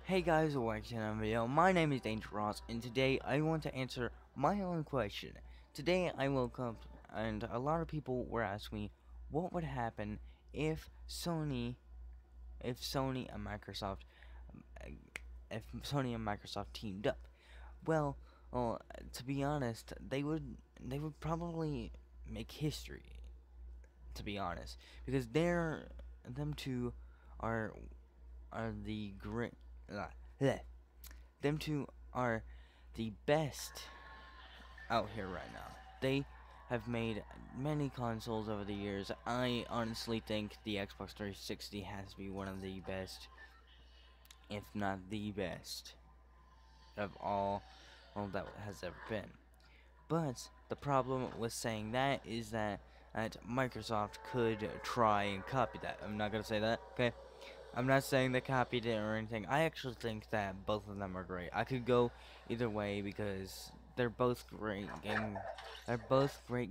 Hey guys, welcome to another video. My name is Dangerous, and today I want to answer my own question. Today I woke up, and a lot of people were asking me what would happen if Sony and Microsoft, if Sony and Microsoft teamed up. Well, well, to be honest, they would probably make history. To be honest, because them two are the great. Them two are the best out here right now. They have made many consoles over the years. I honestly think the Xbox 360 has to be one of the best, if not the best, of all that has ever been. But the problem with saying that is that Microsoft could try and copy that. I'm not gonna say that, okay? I'm not saying they copied it or anything. I actually think that both of them are great. I could go either way because they're both great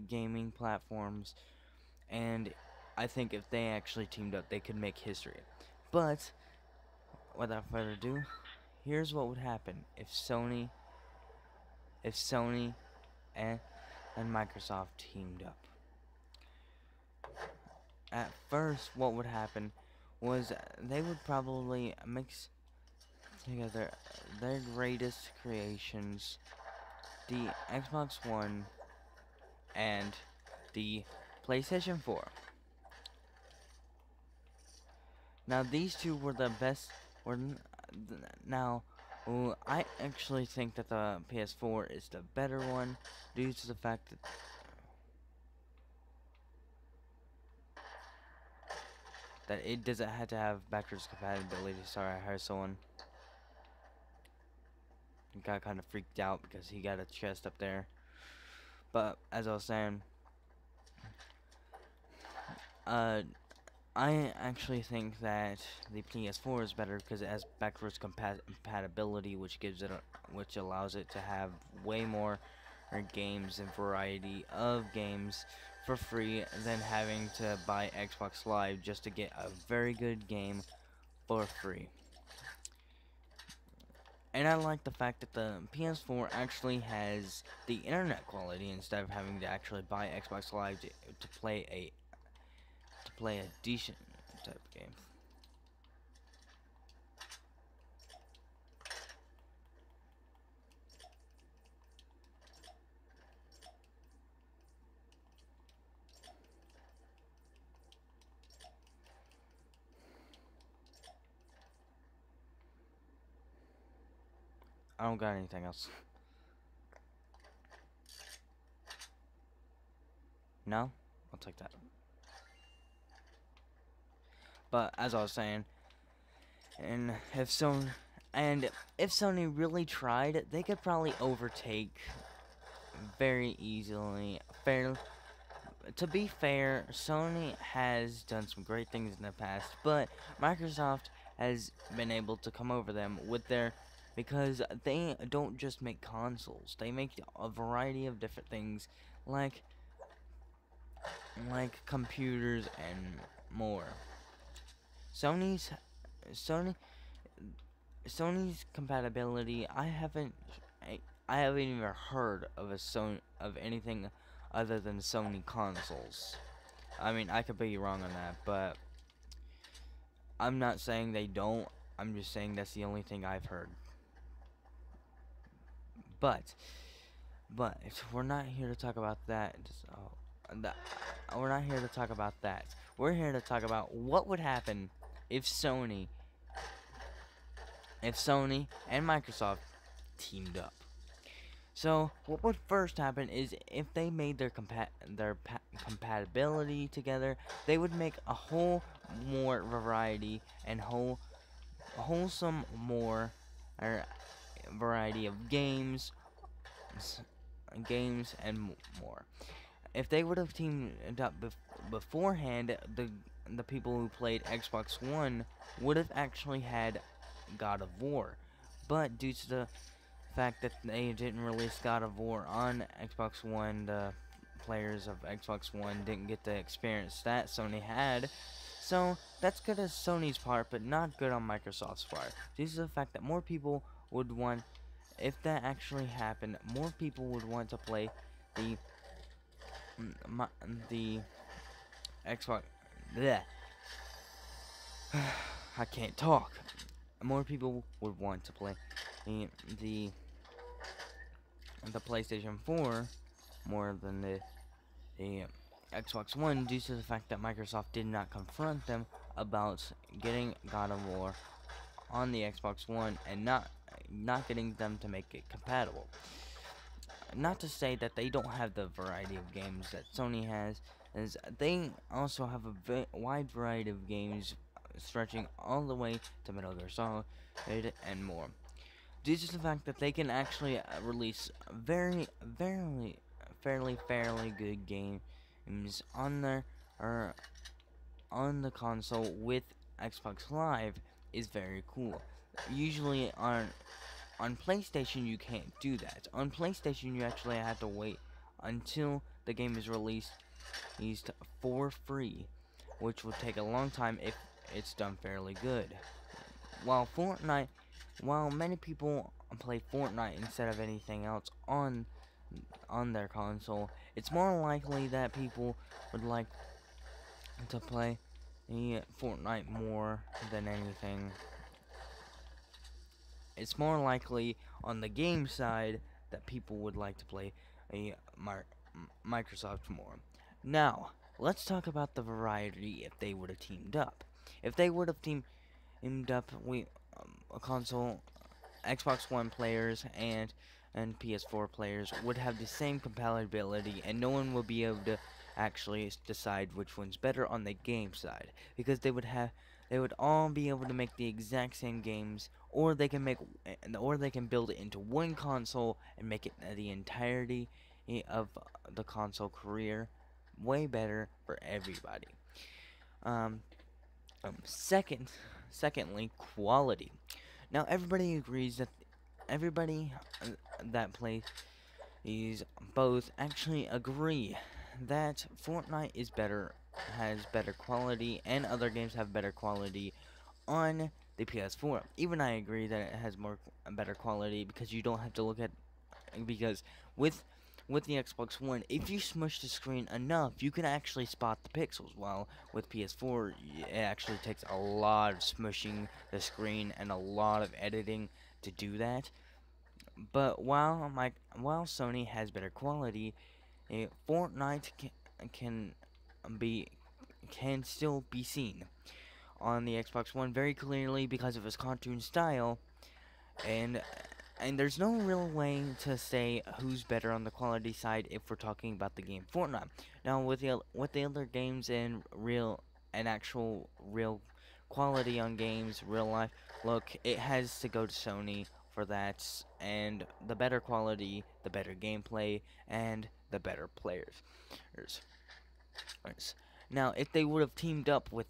gaming platforms, and I think if they actually teamed up, they could make history. But without further ado, here's what would happen if Sony and Microsoft teamed up. At first, what would happen was they would probably mix together their greatest creations, the Xbox One and the PlayStation 4. Now these two were the best. Now, I actually think that the PS4 is the better one due to the fact that it doesn't have to have backwards compatibility. Sorry, I heard someone. He got kind of freaked out because he got a chest up there. But as I was saying, I actually think that the PS4 is better because it has backwards compatibility, which allows it to have way more games and variety of games for free than having to buy Xbox Live just to get a very good game for free. And I like the fact that the PS4 actually has the internet quality instead of having to actually buy Xbox Live to play a decent type of game. I don't got anything else. No? I'll take that. But as I was saying, and if Sony really tried, they could probably overtake very easily. To be fair, Sony has done some great things in the past, but Microsoft has been able to come over them with their because they don't just make consoles; they make a variety of different things, like computers and more. Sony's Sony Sony's compatibility, I haven't even heard of of anything other than Sony consoles. I mean, I could be wrong on that, but I'm not saying they don't. I'm just saying that's the only thing I've heard. But if we're not here to talk about that. That we're not here to talk about that. We're here to talk about what would happen if Sony and Microsoft teamed up. So what would first happen is if they made their compatibility together, they would make a whole more variety and wholesome more variety of games and more. If they would have teamed up beforehand, the people who played Xbox One would have actually had God of War, but due to the fact that they didn't release God of War on Xbox One, the players of Xbox One didn't get the experience that Sony had, so That's good as Sony's part, but not good on Microsoft's part. Due to the fact that more people would want, if that actually happened, more people would want to play the the Xbox. Bleh. I can't talk. More people would want to play the the, the PlayStation 4 more than the Xbox One, due to the fact that Microsoft did not confront them about getting God of War on the Xbox One and not getting them to make it compatible. Not to say that they don't have the variety of games that Sony has, as they also have a wide variety of games stretching all the way to Metal Gear Solid and more. Due to the fact that they can actually release fairly good games on their or on the console with Xbox Live is very cool. Usually on PlayStation you can't do that. On PlayStation you actually have to wait until the game is released for free, which would take a long time if it's done fairly good. While while many people play Fortnite instead of anything else on their console, it's more likely that people would like to play Fortnite more than anything. It's more likely on the game side that people would like to play Microsoft more. Now, let's talk about the variety if they would have teamed up. If they would have teamed up, a console, Xbox One players and PS4 players would have the same compatibility, and no one would be able to actually decide which one's better on the game side, because they would all be able to make the exact same games, or they can build it into one console and make it the entirety of the console career way better for everybody. Um, secondly, quality. Now everybody agrees that everybody that plays both actually agree that Fortnite is better, has better quality, and other games have better quality on the PS4. Even I agree that it has better quality, because you don't have to look at, because with the Xbox One, if you smush the screen enough, you can actually spot the pixels, while with PS4, it actually takes a lot of smushing the screen and a lot of editing to do that. But while Sony has better quality, Fortnite can be can still be seen on the Xbox One very clearly because of its cartoon style, and there's no real way to say who's better on the quality side if we're talking about the game Fortnite. Now with the other games and actual real quality on games, real life, look, it has to go to Sony for that, and the better quality, the better gameplay, and the better players. Now, if they would have teamed up with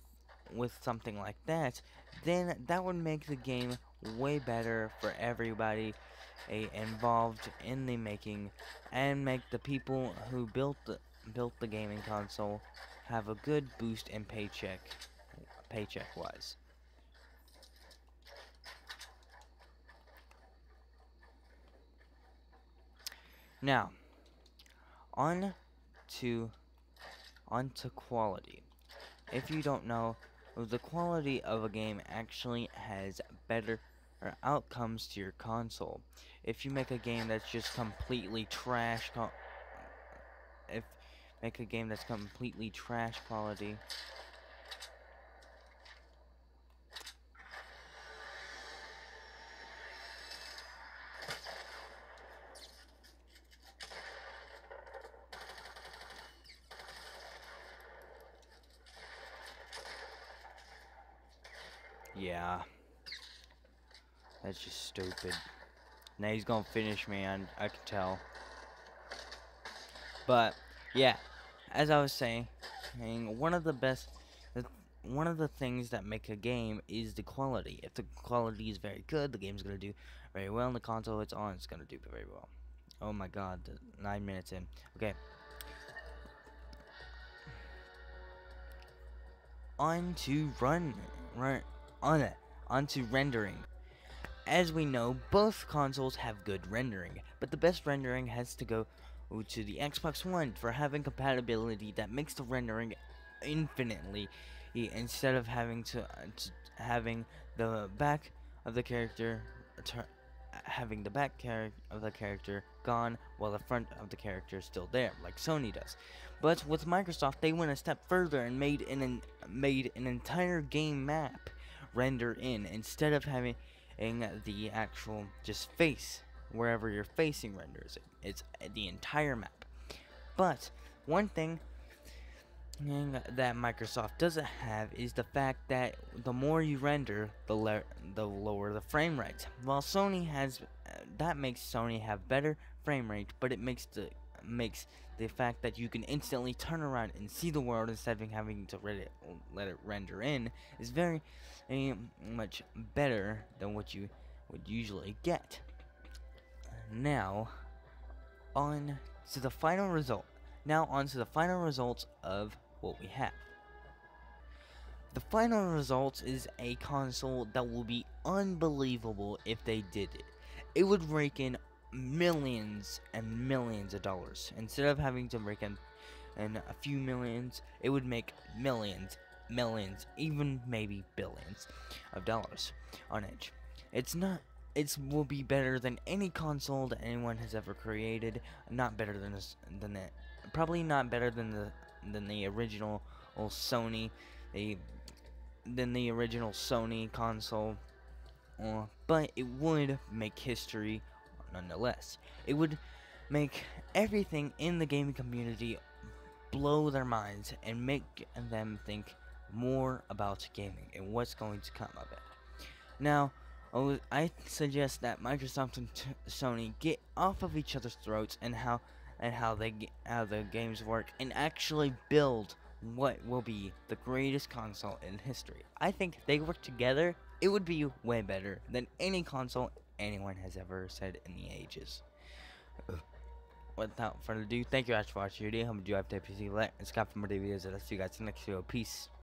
something like that, then that would make the game way better for everybody involved in the making, and make the people who built the gaming console have a good boost in paycheck wise. Now, on to quality. If you don't know, the quality of a game actually has better outcomes to your console. If you make a game that's just completely trash, quality, yeah, that's just stupid. Now he's gonna finish me, I can tell. But yeah, as I was saying, one of the best, one of the things that make a game is the quality. If the quality is very good, the game's gonna do very well, and the console it's on, it's gonna do very well. Oh my God, 9 minutes in. Okay. on to on it, on to rendering. As we know, both consoles have good rendering, but the best rendering has to go to the Xbox One for having compatibility that makes the rendering infinitely, instead of having the back of the character tur- having the of the character gone while the front of the character is still there, like Sony does. But with Microsoft, they went a step further and made an entire game map render in, instead of having the actual just face wherever you're facing renders it. It's the entire map. But one thing that Microsoft doesn't have is the fact that the more you render, the lower the frame rate. While Sony has, that makes Sony have better frame rate, but it makes the fact that you can instantly turn around and see the world instead of having to let it render in is very much better than what you would usually get. Now, on to the final result. Now on to the final results of what we have. The final result is a console that will be unbelievable if they did it. It would rake in millions and millions of dollars. Instead of having to rake in a few millions, it would make millions, even maybe billions of dollars on edge. It will be better than any console that anyone has ever created. Not better than it. Probably not better than the original Sony, than the original Sony console. But it would make history nonetheless. It would make everything in the gaming community blow their minds and make them think more about gaming and what's going to come of it. Now, I suggest that Microsoft and Sony get off of each other's throats and how the games work, and actually build what will be the greatest console in history. I think if they work together, it would be way better than any console anyone has ever said in the ages. Without further ado, thank you guys for watching your video. Hope you have PC. It's got for more videos, and I'll see you guys in the next video. Peace.